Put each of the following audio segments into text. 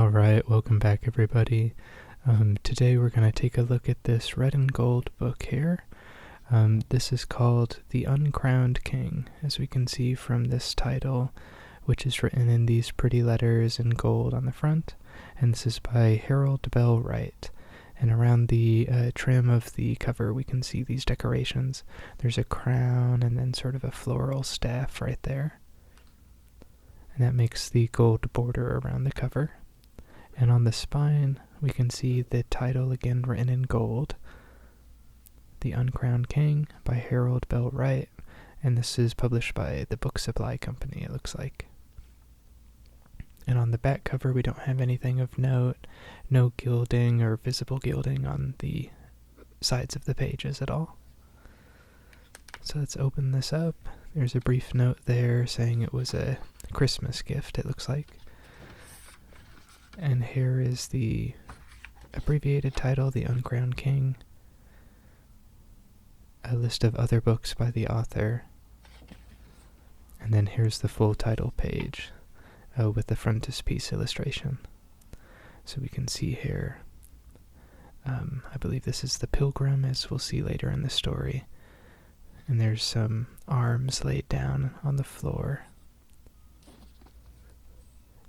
Alright, welcome back everybody. Today we're going to take a look at this red and gold book here. This is called The Uncrowned King, as we can see from this title, which is written in these pretty letters in gold on the front. And this is by Harold Bell Wright. And around the trim of the cover we can see these decorations. There's a crown and then sort of a floral staff right there. And that makes the gold border around the cover. And on the spine, we can see the title again written in gold, The Uncrowned King by Harold Bell Wright, and this is published by the Book Supply Company, it looks like. And on the back cover, we don't have anything of note, no gilding or visible gilding on the sides of the pages at all. So let's open this up. There's a brief note there saying it was a Christmas gift, it looks like. And here is the abbreviated title, The Uncrowned King. A list of other books by the author. And then here's the full title page with the frontispiece illustration. So we can see here, I believe this is the pilgrim, as we'll see later in the story. And there's some arms laid down on the floor.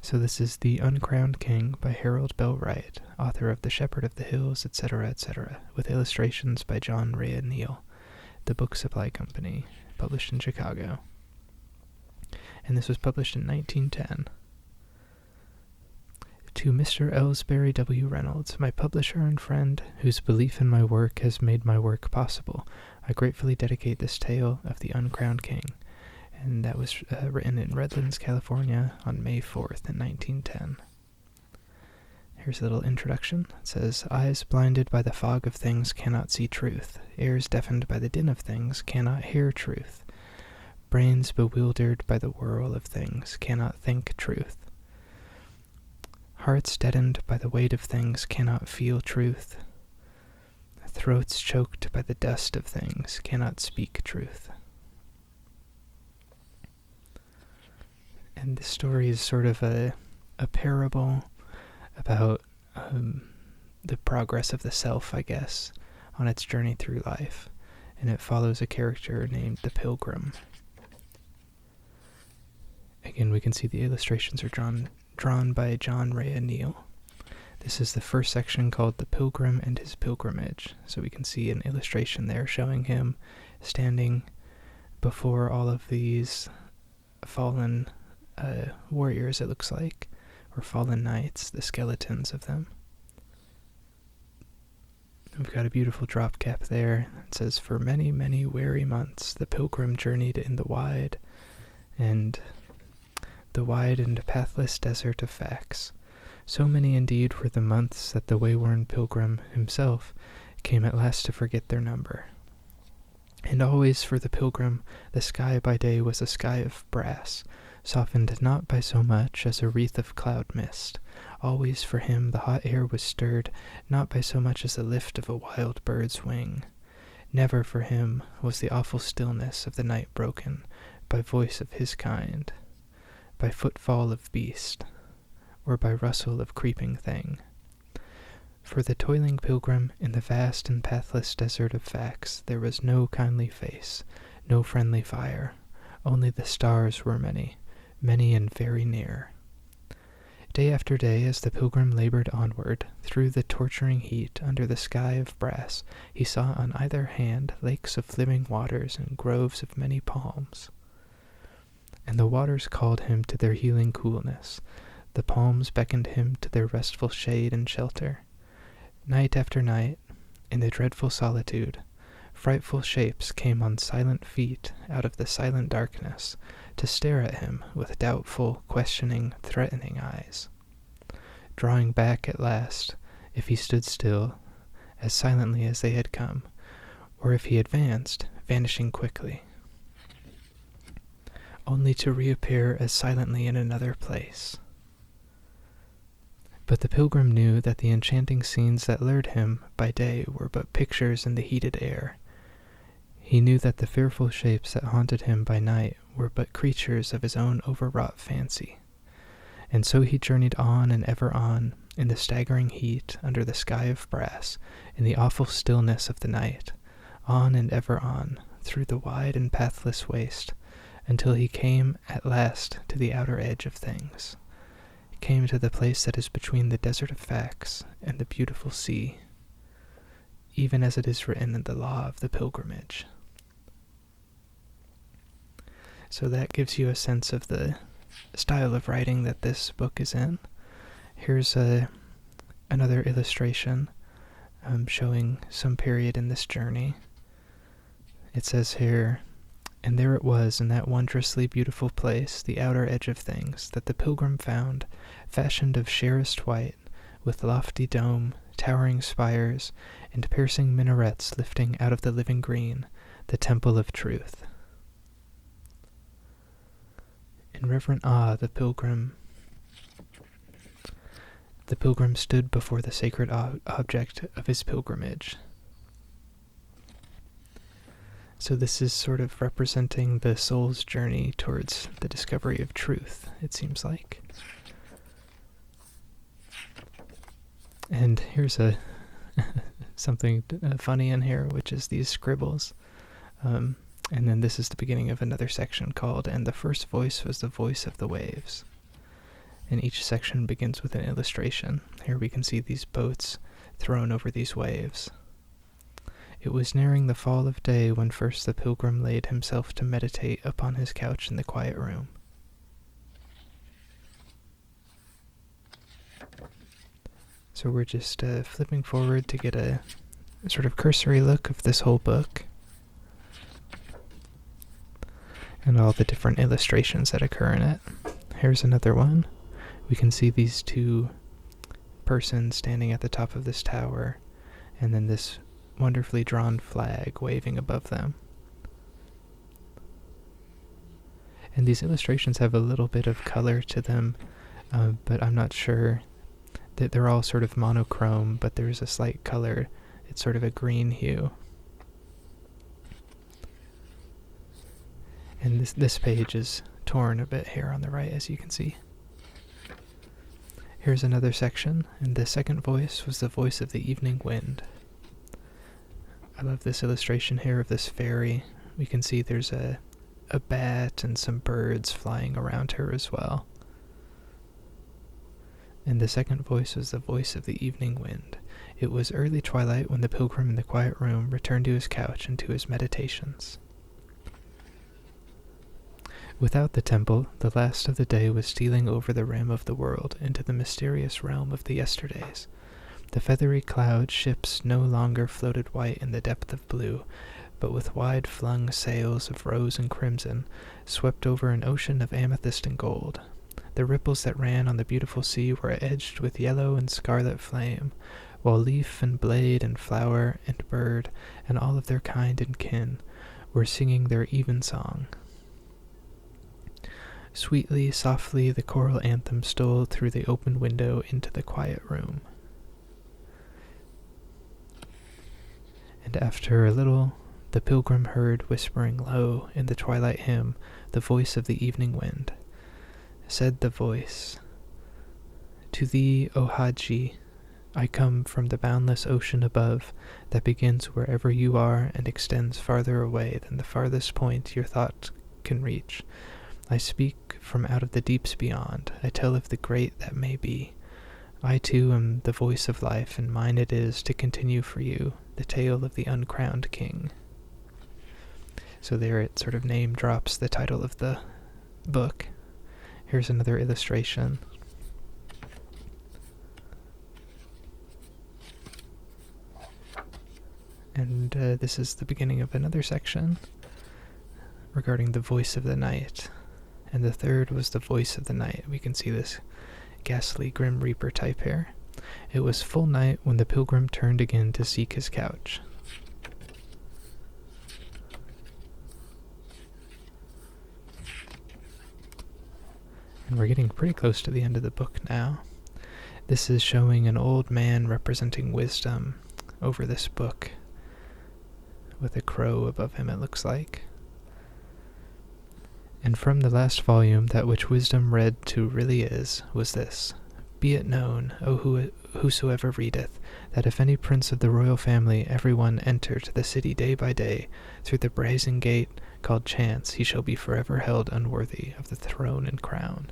So this is The Uncrowned King by Harold Bell Wright, author of The Shepherd of the Hills, etc., etc., with illustrations by John Rea Neal, the Book Supply Company, published in Chicago. And this was published in 1910. To Mr. Ellsbury W. Reynolds, my publisher and friend, whose belief in my work has made my work possible, I gratefully dedicate this tale of The Uncrowned King. And that was written in Redlands, California on May 4th in 1910. Here's a little introduction. It says, eyes blinded by the fog of things cannot see truth. Ears deafened by the din of things cannot hear truth. Brains bewildered by the whirl of things cannot think truth. Hearts deadened by the weight of things cannot feel truth. Throats choked by the dust of things cannot speak truth. And this story is sort of a parable about the progress of the self, I guess, on its journey through life. And it follows a character named the Pilgrim. Again, we can see the illustrations are drawn by John Rea Neal. This is the first section called The Pilgrim and His Pilgrimage. So we can see an illustration there showing him standing before all of these fallen warriors, it looks like, or fallen knights, the skeletons of them. We've got a beautiful drop cap there. It says, for many, many weary months the pilgrim journeyed in the wide and pathless desert of facts. So many indeed were the months that the wayworn pilgrim himself came at last to forget their number. And always for the pilgrim the sky by day was a sky of brass, softened not by so much as a wreath of cloud mist. Always for him the hot air was stirred, not by so much as the lift of a wild bird's wing. Never for him was the awful stillness of the night broken by voice of his kind, by footfall of beast, or by rustle of creeping thing. For the toiling pilgrim in the vast and pathless desert of facts there was no kindly face, no friendly fire, only the stars were many, many and very near. Day after day, as the pilgrim labored onward, through the torturing heat, under the sky of brass, he saw on either hand lakes of living waters and groves of many palms. And the waters called him to their healing coolness, the palms beckoned him to their restful shade and shelter. Night after night, in the dreadful solitude, frightful shapes came on silent feet out of the silent darkness to stare at him with doubtful, questioning, threatening eyes, drawing back at last, if he stood still, as silently as they had come, or if he advanced, vanishing quickly, only to reappear as silently in another place. But the pilgrim knew that the enchanting scenes that lured him by day were but pictures in the heated air. He knew that the fearful shapes that haunted him by night were but creatures of his own overwrought fancy, And so he journeyed on and ever on, in the staggering heat, under the sky of brass, in the awful stillness of the night, on and ever on, through the wide and pathless waste, until he came at last to the outer edge of things. He came to the place that is between the desert of facts and the beautiful sea, even as it is written in the law of the pilgrimage. So that gives you a sense of the style of writing that this book is in. Here's another illustration showing some period in this journey. It says here, "And there it was in that wondrously beautiful place, the outer edge of things, that the pilgrim found, fashioned of sheerest white, with lofty dome, towering spires, and piercing minarets lifting out of the living green, the temple of truth. In reverent awe the pilgrim stood before the sacred object of his pilgrimage." So this is sort of representing the soul's journey towards the discovery of truth, it seems like. And here's something funny in here, which is these scribbles. And then this is the beginning of another section called, "And the first voice was the voice of the waves." And each section begins with an illustration. Here we can see these boats thrown over these waves. "It was nearing the fall of day when first the pilgrim laid himself to meditate upon his couch in the quiet room. So we're just flipping forward to get a sort of cursory look of this whole book and all the different illustrations that occur in it. Here's another one. We can see these two persons standing at the top of this tower, and then this wonderfully drawn flag waving above them. And these illustrations have a little bit of color to them, but I'm not sure that they're all sort of monochrome, but there's a slight color. It's sort of a green hue. And this page is torn a bit here on the right, as you can see. Here's another section, and the second voice was the voice of the evening wind. I love this illustration here of this fairy. We can see there's a bat and some birds flying around her as well. And the second voice was the voice of the evening wind. It was early twilight when the pilgrim in the quiet room returned to his couch and to his meditations. Without the temple, the last of the day was stealing over the rim of the world into the mysterious realm of the yesterdays. The feathery cloud ships no longer floated white in the depth of blue, but with wide-flung sails of rose and crimson, swept over an ocean of amethyst and gold. The ripples that ran on the beautiful sea were edged with yellow and scarlet flame, while leaf and blade and flower and bird and all of their kind and kin were singing their evensong. Sweetly, softly, the choral anthem stole through the open window into the quiet room. And after a little, the pilgrim heard whispering low in the twilight hymn the voice of the evening wind. Said the voice, "To thee, O Haji, I come from the boundless ocean above that begins wherever you are and extends farther away than the farthest point your thought can reach. I speak from out of the deeps beyond. I tell of the great that may be. I too am the voice of life, and mine it is to continue for you the tale of the Uncrowned King." So there it sort of name drops the title of the book. Here's another illustration. And this is the beginning of another section regarding the voice of the night. And the third was the voice of the night. We can see this ghastly Grim Reaper type here. It was full night when the pilgrim turned again to seek his couch. And we're getting pretty close to the end of the book now. This is showing an old man representing wisdom over this book, with a crow above him, it looks like. And from the last volume, that which wisdom read to really is, was this: Be it known, O whosoever readeth, that if any prince of the royal family every one enter to the city day by day, through the brazen gate called Chance, he shall be forever held unworthy of the throne and crown.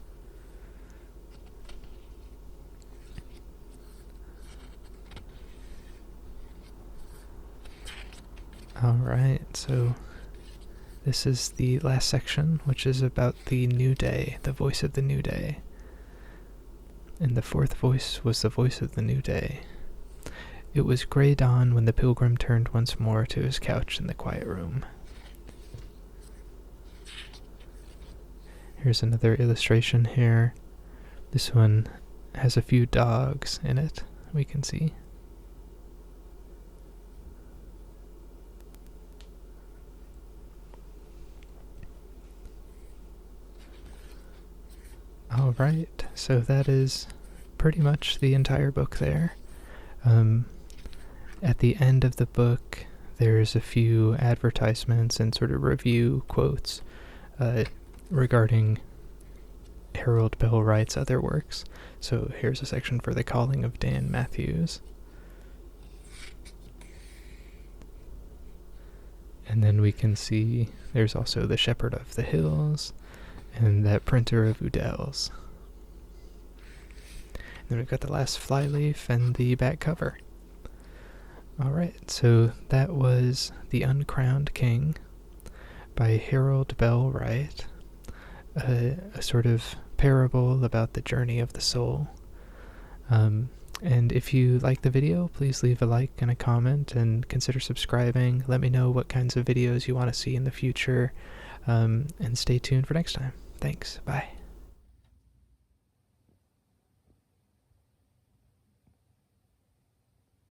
Alright, so this is the last section, which is about the new day, the voice of the new day. And the fourth voice was the voice of the new day. It was grey dawn when the pilgrim turned once more to his couch in the quiet room. Here's another illustration here. This one has a few dogs in it, we can see. Alright, so that is pretty much the entire book there. At the end of the book, there's a few advertisements and sort of review quotes regarding Harold Bell Wright's other works. So here's a section for The Calling of Dan Matthews. And then we can see there's also The Shepherd of the Hills, and That Printer of Udell's. And then we've got the last flyleaf and the back cover. Alright, so that was The Uncrowned King by Harold Bell Wright, a sort of parable about the journey of the soul. And if you like the video, please leave a like and a comment and consider subscribing. Let me know what kinds of videos you want to see in the future, and stay tuned for next time. Thanks. Bye.